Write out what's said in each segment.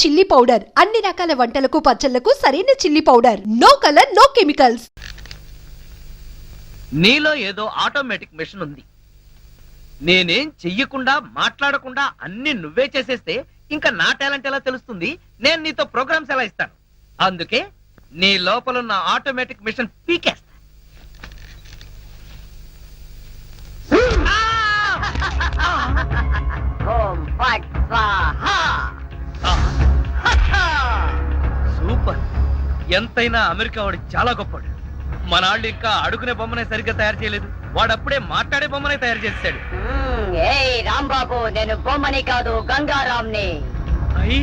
Chilli powder అన్ని రకాల వంటలకు పచ్చళ్లకు సరైన chilli powder. No colour no chemicals. నీలో ఏదో ఆటోమేటిక్ మెషిన్ ఉంది. నేనేం చెయ్యకుండా మాట్లాడకుండా అన్ని నువ్వే చేసేస్తే ఇంకా నా టాలెంట్ ఎలా తెలుస్తుంది? నేను నీతో ప్రోగ్రామ్స్ ఎలా ఇస్తాను? అందుకే నీ లోపల ఉన్న ఆటోమేటిక్ మిషన్ పీకేస్తా. సూపర్. ఎంతైనా అమెరికా వాడు చాలా గొప్పవాడు. మనాళ్ళు ఇంకా అడుగునే బొమ్మనే సరిగ్గా తయారు చేయలేదు, వాడప్పుడే మాట్లాడే బొమ్మనే తయారు చేశాడు. రాంబాబు, నేను బొమ్మని కాదు గంగారాంని. అయ్యి,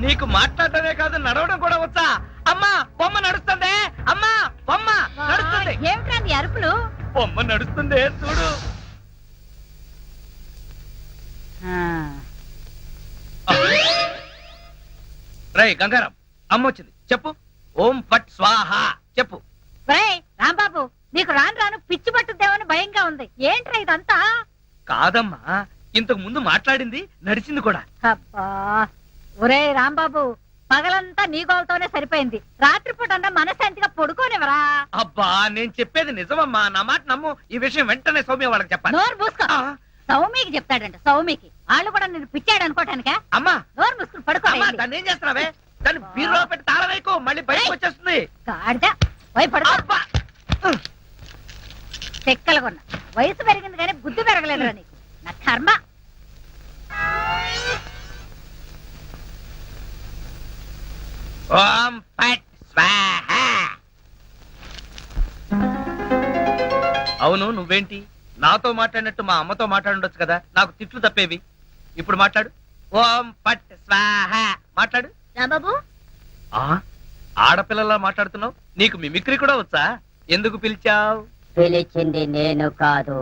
నీకు మాట్లాడటమే కాదు నడవడం కూడా వచ్చా? అమ్మా బొమ్మ నడుస్తుంది, అమ్మా బొమ్మ నడుస్తుంది. ఏమిటండి అరుపులు? బొమ్మ నడుస్తుంది చూడు. రై గంగారాం, అమ్మ వచ్చింది, చెప్పు. ఓం ఫట్ స్వాహ చెప్పు. రాంబాబు, నీకు రాను రాను పిచ్చి పట్టుద్దేమని భయంగా ఉంది. ఏంట్రా ఇదంతా? కాదమ్మా, ఇంతకు ముందు మాట్లాడింది నడిచింది కూడా. అబ్బా, ఒరే రాంబాబు, పగలంతా నీ గోలతోనే సరిపోయింది. రాత్రిపూట అన్నా మనశాంతిగా పడుకోనివరా? అబ్బా, నేను చెప్పేది నిజమమ్మా, నా మాట నమ్ము. ఈ విషయం వెంటనే సౌమ్య వాళ్ళకి చెప్పాలి. నోరు మూసుకో. సౌమికి చెప్తాడంట. సౌమికి వాళ్ళు కూడా నేను పిచ్చాడు అనుకోటానికా? అమ్మా నోరు మూసుకుని పడుకో. దాన్ని ఏం చేస్తున్నావే? దాన్ని బీరులో పెట్టి తాళవేకు, మళ్ళీ బయటకు వచ్చేస్తుంది. గాడిద, పోయి పడుకో. చెక్కలుగొన్నా వయసు పెరిగింది కానీ బుద్ధి పెరగలేదురా నీకు. నా కర్మ. ఓం ఫట్ స్వాహ. అవును, నువ్వేంటి నాతో మాట్లాడినట్టు మా అమ్మతో మాట్లాడుండొచ్చు కదా, నాకు తిట్లు తప్పేవి. ఇప్పుడు మాట్లాడు. ఓం ఫట్ స్వాహ మాట్లాడు. రాంబాబు, ఆడపిల్లలా మాట్లాడుతున్నావు. నీకు మిమిక్రీ కూడా వచ్చా? ఎందుకు పిలిచావు? పిలిచింది నేను కాదు,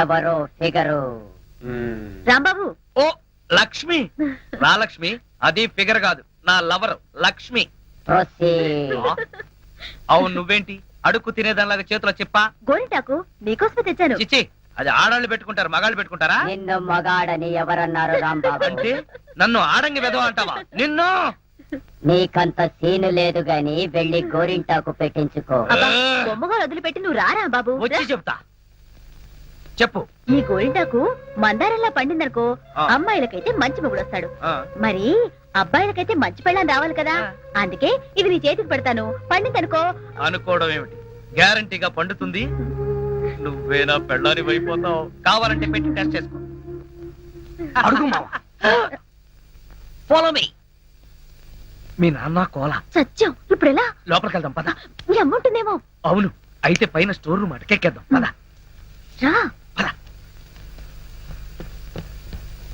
ఎవరో ఫిగరు. రాంబాబు. ఓ లక్ష్మి. రా లక్ష్మి, అది ఫిగర్ కాదు, నా లవర్ లక్ష్మి. అవును, నువ్వేంటి అడుక్కు తినేదానిలాగా చేతిలో చెప్పా? గోరింటాకు నీకోసమే తెచ్చాను. చిచ్చి, అది ఆడాళ్ళు పెట్టుకుంటారు, మగాళ్ళు పెట్టుకుంటారా? నిన్ను మగాడని ఎవరన్నారు రాంబాబు? అంటే నన్ను ఆడంగి వెధవ అంటావా? నిన్ను. నీకంత సీను లేదు గాని వెళ్ళి గోరింటాకు పెట్టించుకో. బొమ్మగా వదిలిపెట్టి నువ్వు రారా బాబు. వచ్చి చెప్తా, చెప్పు. ఈ గోరింటాకు మందారంలా పండిందనుకో, అమ్మాయిలకైతే మంచి మొగుడు వస్తాడు. మరి అబ్బాయిలకైతే మంచి పెళ్ళం రావాలి కదా, అందుకే ఇది నీ చేతికి పెడతాను. పండిందనుకో. అనుకోవడం ఏమిటి, గ్యారంటీగా పండుతుంది. నువ్వేనా పెళ్ళాని అయిపోతావు. కావాలంటే పెట్టి టెస్ట్ చేసుకో. అడుగు మావా. Follow me. మీ నాన్న కోల సత్యం. ఇప్పుడు ఎలా? లోపలికి వెళ్దాం పద. నీ అమ్ముంటుందేమో. అవును, అయితే పైన స్టోర్ రూమ్ అటకెక్కేద్దాం పద. రా.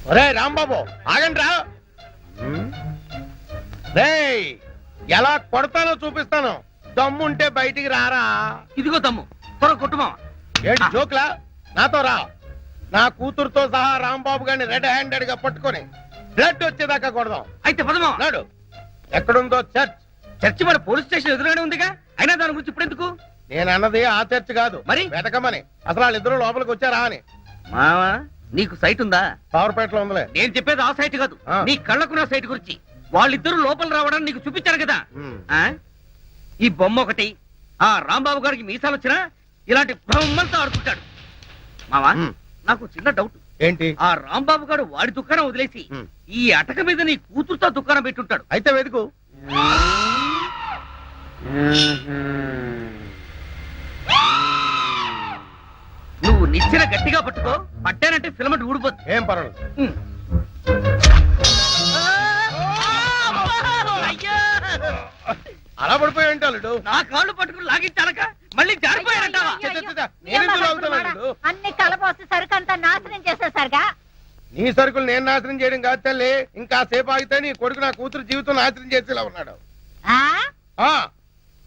ఒరే రాంబాబు, ఆగండి రా. రేయ్, ఎలా కొడతానో చూపిస్తాను. దమ్ముంటే బయటికి రారా. ఇదిగో తమ్ము, త్వర కొట్టుమా. ఏంటి జోక్లా? నాతో రా. నా కూతురుతో సహా రాంబాబు గారిని రెడ్ హ్యాండెడ్ గా పట్టుకొని బ్లడ్ వచ్చేదాకా కొడదాం. అయితే పదమా. నాడు ఎక్కడుందో చర్చ్. చర్చి మన పోలీస్ స్టేషన్ ఎదురుగానే ఉందిగా, అయినా దాని గురించి ఇప్పుడు ఎందుకు? నేను అన్నది ఆ చర్చ్ కాదు, మరి వెతకమని. అసలు వాళ్ళిద్దరూ లోపలికి వచ్చారా అని. మావా, నీకు సైట్ ఉందా? పవర్పేటలో ఉందిలే. నేను చెప్పేది ఆ సైట్ కాదు, నీ కళ్ళకున్న సైట్ గురించి. వాళ్ళిద్దరూ లోపల రావడానికి నీకు చూపించారు కదా. ఈ బొమ్మ ఒకటి, ఆ రాంబాబు గారికి మీసాలు వచ్చినా ఇలాంటి బొమ్మలతో ఆడుకుంటాడు. మావా, నాకు చిన్న డౌట్. ఏంటి? ఆ రాంబాబు గారు వాడి దుకాణం వదిలేసి ఈ అటక మీద నీ కూతురుతో దుకాణం పెట్టుంటాడు. అయితే వెతుకు. నువ్వు నిచ్చెన గట్టిగా పట్టుకో, పట్టానంటే ఫిలమెంట్ ఊడిపోతుంది. ఏం పర్వాలేదు. అలా పడిపోయి ఉంటాడు. నా కాళ్ళు పట్టుకుని లాగించాలక మళ్ళీ జారిపోయాడంటావా? అన్ని కలపోసి సరుకంతా నాశనం చేసేసరిగా. నీ సరుకులు నేను నాశనం చేయడం కాదు తల్లి. ఇంకా సేపు ఆగితే నీ కొడుకు నా కూతురు జీవితం నాశనం చేసేలా ఉన్నాడు.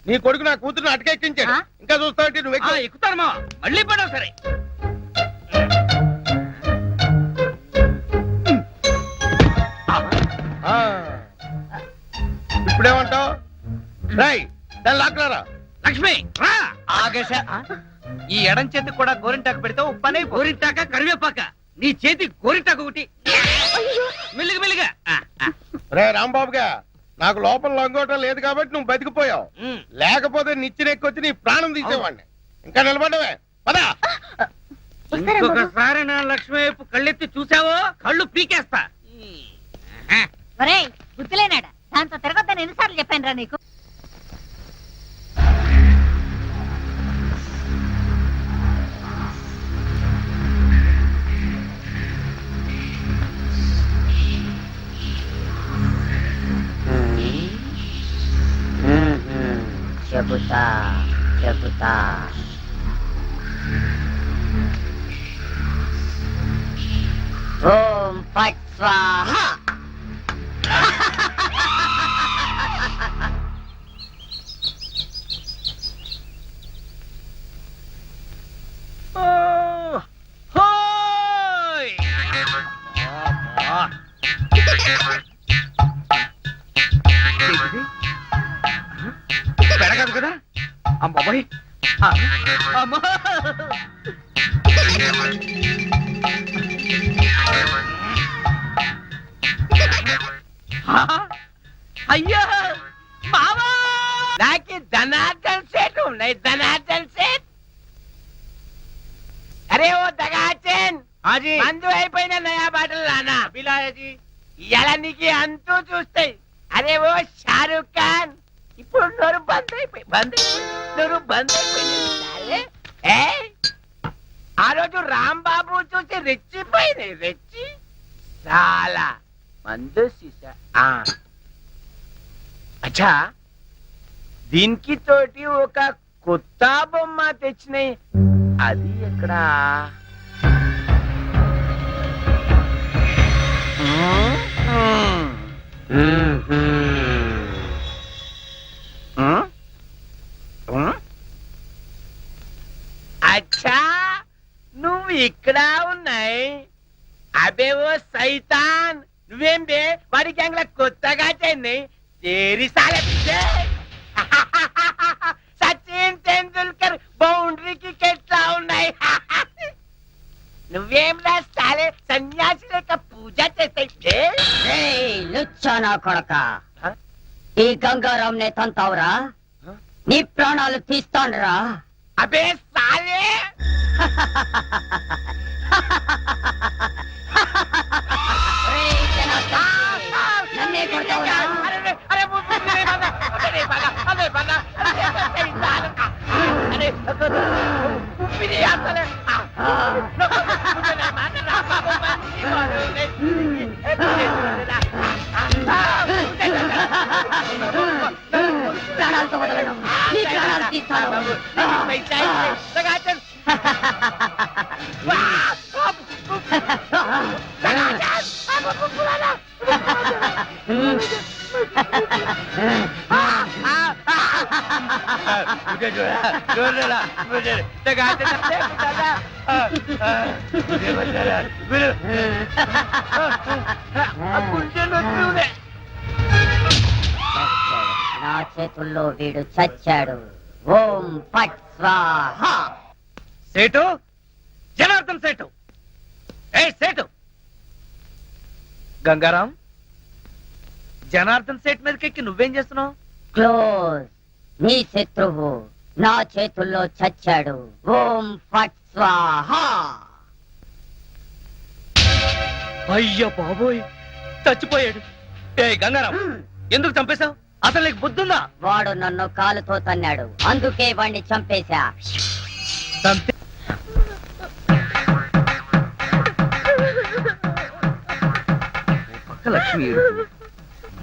నీ కొడుకు నా కూతురుని అటకెక్కించాడు. ఇంకా చూస్తావు నువ్వు. ఎక్కుతానమ్మా, మళ్ళీ పడవు. సరే, ఇప్పుడేమంటావు? రాయ్, దాన్ని లాక్కరా. లక్ష్మి రా. ఆగేశ, ఈ ఎడం చేతికి కూడా గోరింటాకు పెడితే పనే. గోరింటాక కరివేపాక, నీ చేతి గోరింటాకు ఒకటి. మెల్లిగా మెల్లిగా రే రాంబాబుగా నాకు లోపల లంగోటం లేదు కాబట్టి నువ్వు బతికిపోయావు. లేకపోతే నిచ్చినెక్కొచ్చి నీ ప్రాణం తీసేవాడిని. ఇంకా నిలబడవే పదా. ఇంకొకసారి నా లక్ష్మి వైపు కళ్ళెత్తి చూసావో కళ్ళు పీకేస్తా. ఒరేయ్ గుర్తులేనాడా దాంతో తిరగొద్దని ఎన్నిసార్లు చెప్పాను రా నీకు. చెబుతా చెబుతా ఓం ఫట్ స్వాహ. హోయ్! ఏంటిది? పెరగదు కదా అమ్మాయి. అమ్మా అయ్యో మామా నాకు ధనార్దన్ సేట్ ఉన్నాయి. ధనార్దన్ సేట్. అరే ఓ దగాచన్ మందు అయిపోయిన నయా బాటలు రానా ఇలా నీకు అంతూ చూస్తాయి. అరే ఓ షారూక్ ఖాన్ ఇప్పుడు నోరు బంద్ అయిపోయి నోరు బంద్ అయిపోయింది. ఆ రోజు రాంబాబు చూసి రెచ్చిపోయింది. రెచ్చి చాలా మందు సీసా. అచ్చా దీనికి తోటి ఒక కొత్త బొమ్మ తెచ్చినాయి. అది ఎక్కడ? అచ్చా నువ్వు ఇక్కడ ఉన్నాయి. అబే ఓ సైతాన్ నువ్వేం బే వాడి గ్యాంగ్ లో కొత్తగా చేయండి. తేరి సాలే సచిన్ తెండూల్కర్ బౌండరీకి ఎట్లా ఉన్నాయి. నువ్వేం రాస్తాలే సన్యాసి లేక పూజ చేస్తాయి. లుచ్చానా కొడక ఈ గంగారాం నే తంతావురా. నీ ప్రాణాలు తీస్తానురా. అబే సాలే నన్నే కొడతావురా. ప్రాణాలతో వదలను. నీ ప్రాణాలు తీస్తాను. నా చేతుల్లో వీడు చచ్చాడు. ఓం ఫట్ స్వాహ. సేటు జనార్దన్ సేటు. ఏ సేటు గంగారాం జనార్దన్ సేట్ మీదకెక్కి నువ్వేం చేస్తున్నావు? క్లోజ్. నీ శత్రువు నా చేతుల్లో చచ్చాడు. ఓం ఫట్ స్వాహ. అయ్యా బాబోయ్ చచ్చిపోయాడు. ఏ గంగారాం ఎందుకు చంపేశావు? అసలు నీకు బుద్ధుందా? వాడు నన్ను కాలుతో తన్నాడు, అందుకే వాణ్ణి చంపేశా. చంపే పక్క లక్ష్మి ఏడుపు,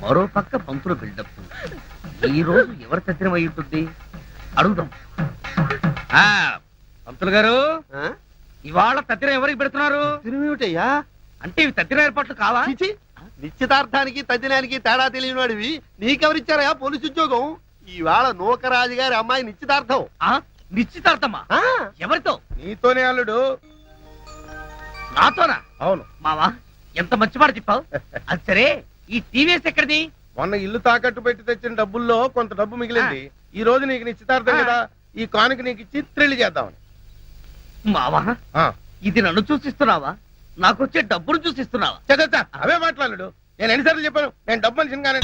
మరో పక్క పంతులు బిల్డప్. ఈ రోజు ఎవరు తద్దినం అయి ఉంటుంది? అడుగుదాం. పంతులు గారు ఇవాళ తద్దినం ఎవరికి పెడుతున్నారు? తిరుమేమిటయ్యా? అంటే ఇవి తద్దిన ఏర్పాట్లు కావా? నిశ్చితార్థానికి తద్దినానికి తేడా తెలియని వాడివి నీకెవరిచ్చారయా పోలీసు ఉద్యోగం? ఈవేళ నూకరాజు గారి అమ్మాయి నిశ్చితార్థం. నిశ్చితార్థమా? ఎవరితో? నీతోనే అల్లుడు. నాతోనా? అవును మావా ఎంత మంచి మాట చెప్పావు. అది సరే ఈ టీవీఎస్ ఎక్కడిది? మొన్న ఇల్లు తాకట్టు పెట్టి తెచ్చిన డబ్బుల్లో కొంత డబ్బు మిగిలింది. ఈ రోజు నీకు నిశ్చితార్థం కదా, ఈ కానుక నీకు ఇచ్చి త్రిల్లి చేద్దామని. మావా ఇది నన్ను చూసిస్తున్నావా? నాకు వచ్చే డబ్బులు చూసిస్తున్నావా? చచ్చా అవే మాట్లాడు. నేను ఎన్నిసార్లు చెప్పాను నేను డబ్బు మనిషిని కానీ.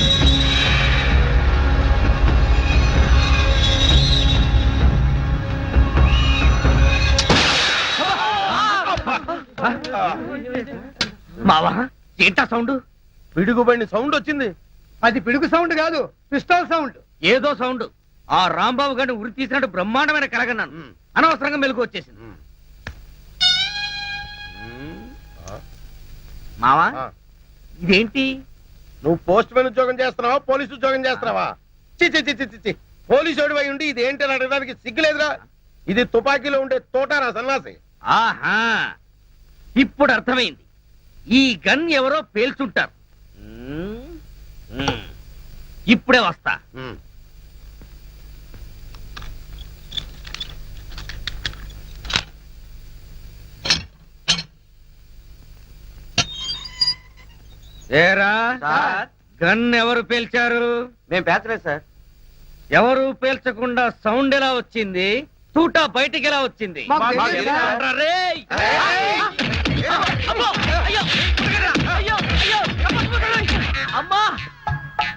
మావా ఏంటా సౌండ్? పిడుగుబడిన సౌండ్ వచ్చింది. అది పిడుగు సౌండ్ కాదు, పిస్టల్ సౌండ్. ఏదో సౌండ్. ఆ రాంబాబు గారిని ఉరి తీసినట్టు బ్రహ్మాండమైన కలగన్నాను. అనవసరంగా మెలకు వచ్చేసింది. మావా ఆ, ఇదేంటి? నువ్వు పోస్ట్ మ్యాన్ ఉద్యోగం చేస్తున్నావా పోలీసు ఉద్యోగం చేస్తున్నావా? చి పోలీసు ఓడివై ఉండి ఇది ఏంటి అని అడగడానికి సిగ్గులేదురా? ఇది తుపాకీలో ఉండే తోటారా సన్నాసి. ఆహా ఇప్పుడు అర్థమైంది. ఈ గన్ ఎవరో పేల్చుంటారు. ఇప్పుడే వస్తా. ఏరా గన్ ఎవరు పేల్చారు? మేము పేర్చలేదు సార్. ఎవరు పేల్చకుండా సౌండ్ ఎలా వచ్చింది? తూటా బయటికి ఎలా వచ్చింది? మాకు తెలియదు సార్. అనరా రేయ్! అమ్మో! అయ్యో! అయ్యో! అయ్యో! అమ్మా!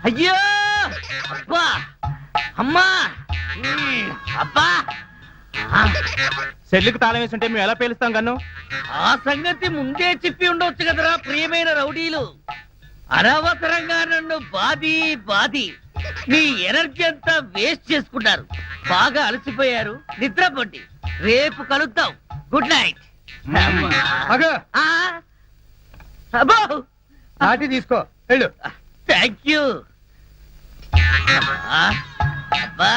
అయ్యో! అబ్బా! అమ్మా! అబ్బా! సెల్లుకి తాళం వేసి ఉంటే మేము ఎలా పేలుస్తాం గన్ను? ఆ సంగతి ముందే చెప్పి ఉండొచ్చు కదరా ప్రియమైన రౌడీలు. అనవసరంగా నన్ను బాది మీ ఎనర్జీ అంతా వేస్ట్ చేసుకున్నారు. బాగా అలసిపోయారు, నిద్రపోండి. రేపు కలుద్దాం. Good night. అగో అబ్బో నాటి తీసుకో వెళ్ళు. Thank you. అబ్బా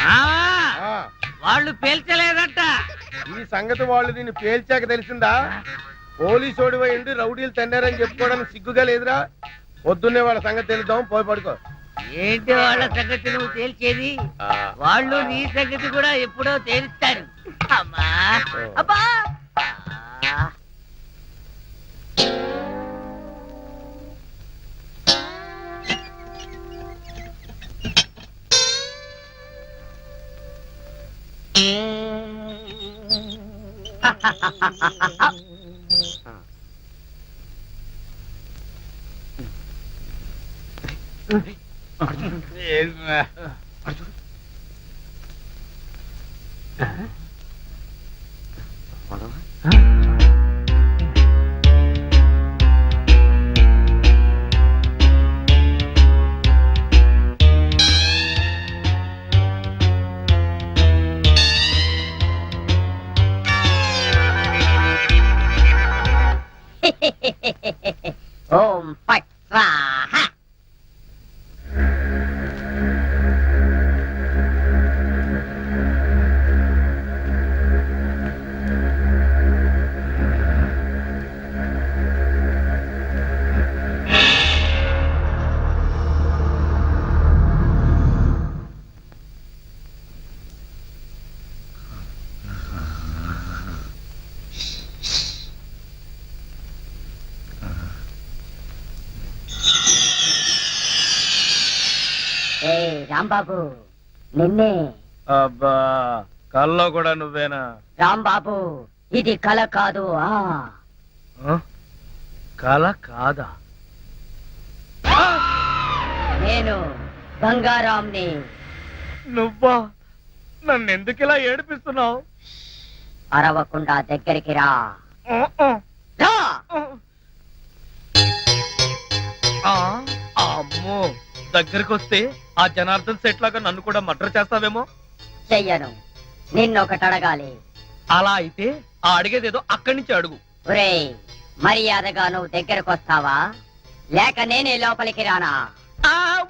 ఆ, వాళ్ళు పేల్చలేదంట. ఈ సంగతి వాళ్ళు నిన్ను పేల్చాక తెలిసిందా? పోలీసు ఓడివై ఉండి రౌడీలు తన్నారని చెప్పుకోవడానికి సిగ్గుగా లేదురా? పొద్దున్నే వాళ్ళ సంగతి తెలుద్దాం. పోయి పడుకో. ఏంటి వాళ్ళ సంగతి నువ్వు తేల్చేది? ఆ, వాళ్ళు నీ సంగతి కూడా ఎప్పుడో తేలుస్తారు. అమ్మా అబ్బా ఓం ఫట్ స్వాహ. ఏ రాంబాబు, నిన్నే. అబ్బా కల్లో కూడా నువ్వేనా? రాంబాబు, ఇది కల కాదు. కల కాదా? నేను గంగారాంని. నువ్వా? నన్ను ఎందుకు ఇలా ఏడిపిస్తున్నావు? అరవకుండా దగ్గరికి రా. రా. అమ్మో దగ్గరికి వస్తే ఆ జనార్దన్ సెట్ లాగా నన్ను కూడా మర్డర్ చేస్తావేమో. చెయ్యను. నిన్నొకటి అడగాలి. అలా అయితే ఆ అడిగేదేదో అక్కడి నుంచి అడుగు. ఒరేయ్, మర్యాదగా నువ్వు దగ్గరకు వస్తావా లేక నేనే లోపలికి రానా?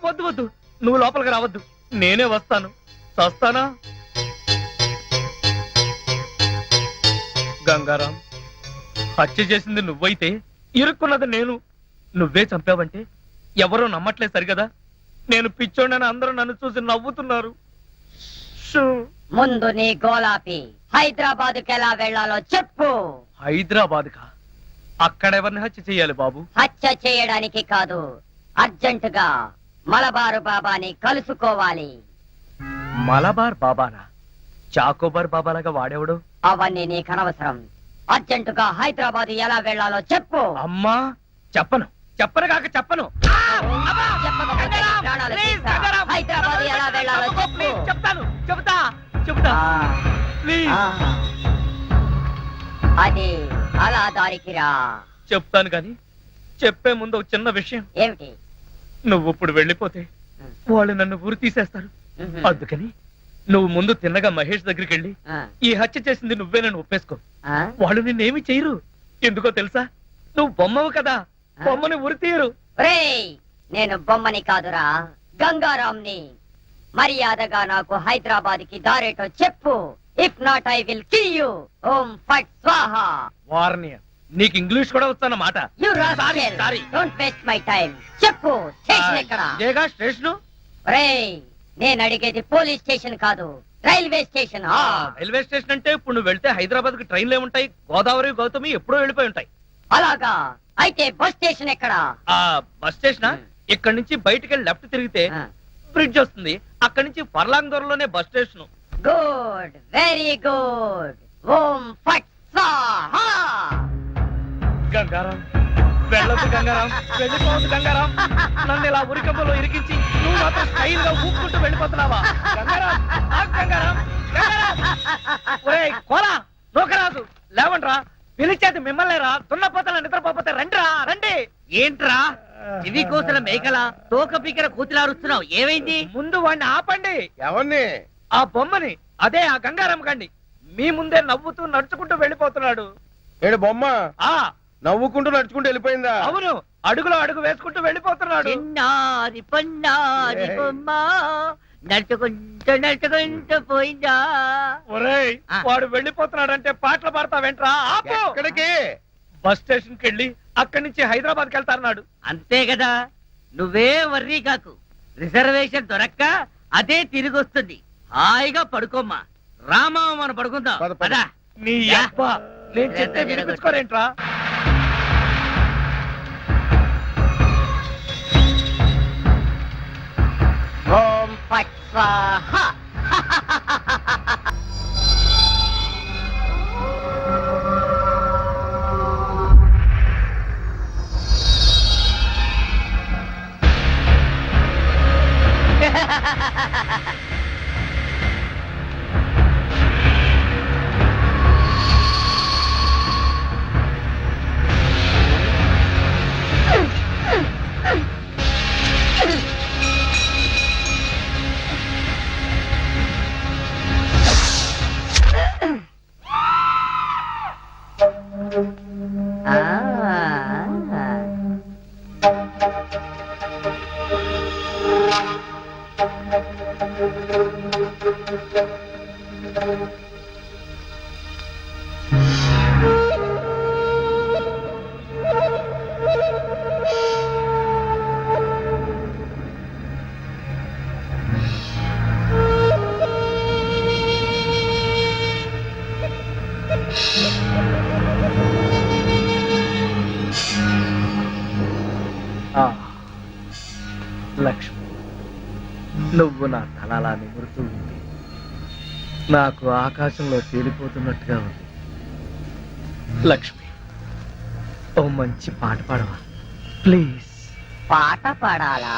వద్దు వద్దు, నువ్వు లోపలికి రావద్దు, నేనే వస్తాను. చస్తానా? గంగారాం, హత్య చేసింది నువ్వైతే ఇరుక్కున్నది నేను. నువ్వే చంపావంటే ఎవరో నమ్మట్లేదు సరిగదా? నేను పిచ్చోడని అందరూ నన్ను చూసి నవ్వుతున్నారు. ముందు నీ గోలాపి హైదరాబాద్కి ఎలా వెళ్ళాలో చెప్పు. హైదరాబాద్ కా? అక్కడ ఎవరిని హత్య చెయ్యాలి బాబు? హత్య చేయడానికి కాదు, అర్జెంటుగా మలబారు బాబాని కలుసుకోవాలి. మలబార్ బాబానా? చాకోబార్ బాబాలాగా వాడేవాడు? అవన్నీ నీకు అనవసరం. అర్జెంటుగా హైదరాబాద్ ఎలా వెళ్ళాలో చెప్పు. అమ్మా చెప్పను, చెప్పను కాక చెప్పను. చెప్పకపోతే నీ ప్రాణాలు తీస్తా. హైదరాబాద్ ఎలా వెళ్ళాలో చెప్పు. చెప్తాను, చెబుతా. ప్లీజ్ ఆ. అది అలా దారికి రా. చెప్తాను కానీ చెప్పే ముందు ఒక చిన్న విషయం. ఏమిటి? నువ్వు ఇప్పుడు వెళ్ళిపోతే వాళ్ళు నన్ను ఊరు తీసేస్తారు. అందుకని నువ్వు ముందు తిన్నగా మహేష్ దగ్గరికి వెళ్ళి ఆ. ఈ హత్య చేసింది నువ్వేనని ఒప్పేసుకో. ఆ? వాళ్ళు నిన్నేమి చేయరు. ఎందుకో తెలుసా? నువ్వు బొమ్మవు కదా, బొమ్మని ఉరి తీయరు. ఒరేయ్, నేను బొమ్మని కాదురా, గంగారాంని. మర్యాదగా నాకు హైదరాబాద్ కి దారేటో చెప్పు. If not I will kill you. ఓం ఫట్ స్వాహా. వార్నియర్, నీకు ఇంగ్లీష్ కూడా వస్తానమాట. You rascal, sorry. Don't waste my time. చెప్పు, స్టేషన్ ఎక్కడ? ఇదేగా స్టేషను. ఒరేయ్, నేను అడిగేది పోలీస్ స్టేషన్ కాదు, రైల్వే స్టేషన్. రైల్వే స్టేషన్ అంటే ఇప్పుడు నువ్వు వెళ్తే హైదరాబాద్ కి ట్రైన్లు ఏముంటాయి? గోదావరి, గౌతమి ఎప్పుడో వెళ్ళిపోయి ఉంటాయి. అలాగా? అయితే బస్ స్టేషన్ ఎక్కడ? ఆ బస్ స్టేషన్ ఇక్కడ నుంచి బయటికి వెళ్ళి లెఫ్ట్ తిరిగితే బ్రిడ్జ్ వస్తుంది. అక్కడి నుంచి పర్లాంగ్ దూరంలోనే bus station. Good, very good. ఓం ఫట్ స్వాహా. గంగారాం, వెళ్ళొద్దు గంగారాం, వెళ్ళిపోవద్దు గంగారాం. నన్ను ఇలా ఉరికంపలో ఇరికించి నువ్వు మాత్రం స్టైల్ గా ఊపుకుంటూ వెళ్ళిపోతున్నావా? గంగారాం, ఆగు గంగారాం, గంగారాం. ఒరేయ్ కోలా, నూకరాజు, లేవండ్రా. పిలిచేది మిమ్మల్నేరా. దున్నపోతల నిద్రపోతే రండిరా, రండి. ఏంట్రా ఇవి కోసిన మేకల తోక పీకర కూతులారుస్తున్నావు? ఏమైంది? ముందు వాడిని ఆపండి. ఎవరిని? ఆ బొమ్మని, అదే ఆ గంగారాం గండి. మీ ముందే నవ్వుతూ నడుచుకుంటూ వెళ్ళిపోతున్నాడు. ఏడు బొమ్మ ఆ నవ్వుకుంటూ నడుచుకుంటూ వెళ్ళిపోయిందా? అవును, అడుగులో అడుగు వేసుకుంటూ వెళ్ళిపోతున్నాడు. చిన్నారి పొన్నారి బొమ్మ నడుచుకుంటూ పోయిందా? ఒరేయ్, వాడు వెళ్ళిపోతున్నాడంటే పాటలు పాడతావేంట్రా? ఆపు. ఎక్కడికి? బస్ స్టేషన్ కి వెళ్ళి అక్కడి నుంచి హైదరాబాద్ కి వెళ్తారన్నాడు. అంతే కదా, నువ్వే వర్రీ కాకు. రిజర్వేషన్ దొరక్క అదే తిరిగి వస్తుంది. హాయిగా పడుకోమ్మా. రామా మనం పడుకుందాం. పద, పద. పదా. నీ అబ్బా, నేను చెప్తే వినిపించుకోరేంట్రా? ఓం ఫట్ స్వాహా. లక్ష్మి, నువ్వు నా తలలా నిమురుతూ ఉంది. నాకు ఆకాశంలో తేలిపోతున్నట్టుగా ఉంది. లక్ష్మి, ఓ మంచి పాట పాడవా ప్లీజ్? పాట పాడాలా?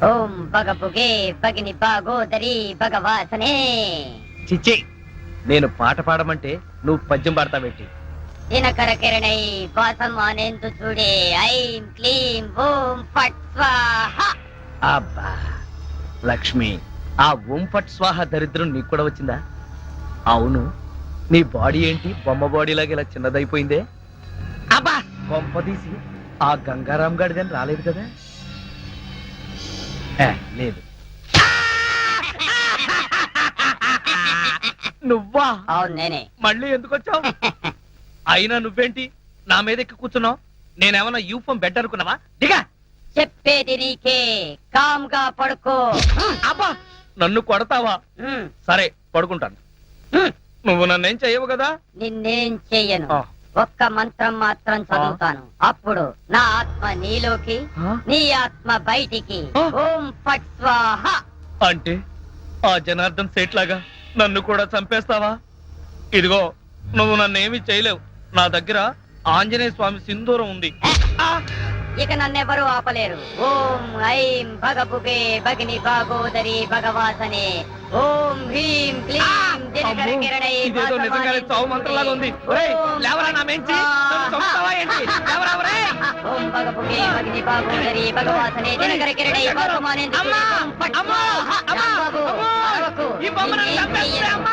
ఓం బగబుగే బగిని బాగోదరి భగవాసనే. చిచ్చి, నేను పాట పాడమంటే నువ్వు పద్యం పాడతావేంటి? దినకర కిరణై వాసం అనేందు చూడే. ఐం క్లీం ఓం ఫట్ స్వాహా. అబ్బా లక్ష్మి, ఆ ఓం ఫట్ స్వాహ దరిద్రం నీకు కూడా వచ్చిందా? అవును, నీ బాడీ ఏంటి బొమ్మ బాడీ లాగా ఇలా చిన్నదైపోయిందే? అబ్బా, బొమ్మ తీసి ఆ గంగారాం గాడి కానీ రాలేదు కదా? లేదు. నువ్వా? అవును నేనే. మళ్ళీ ఎందుకు వచ్చావు? అయినా నువ్వేంటి నా మీద ఎక్కి కూర్చున్నావు? నేనేమన్నా యూఫం బెడ్ అనుకున్నావా? దిగా. చెప్పేది నీకే, కామ్గా పడుకో. అబ్బా, నన్ను కొడతావా? సరే పడుకుంటాను. నువ్వు నన్నేం చెయ్యవు కదా? నిన్నేం చెయ్యను. ఒక్క మంత్రం మాత్రం చదువుతాను, అప్పుడు నా ఆత్మ నీలోకి, నీ ఆత్మ బయటికి. ఓం ఫట్ స్వాహ. అంటే ఆ జనార్దన్ సేట్ లాగా నన్ను కూడా చంపేస్తావా? ఇదిగో, నువ్వు నన్నేమి చేయలేవు. నా దగ్గర ఆంజనేయ స్వామి సింధూరం ఉంది. ఇక నన్నెవరూ ఆపలేరు. ఓం ఐం భగభుగే భగిని భాగోదరి భగవాసనే. ఓం హ్రీం క్లీం దినకర కిరణై ఇదేదో నిజంగానే చావు మంత్రంలాగా ఉంది. ఒరేయ్, లేవరా నా మెంచి, నన్ను చంపుతావా ఏంటి? లేవరా ఒరేయ్. ఓం భగభుగే భగిని భాగోదరి భగవాసనే దినకర కిరణై భాసమానే. అమ్మా! అమ్మా! అమ్మా! అమ్మా! ఈ బొమ్మ నన్ను చంపేస్తుంది, అమ్మా!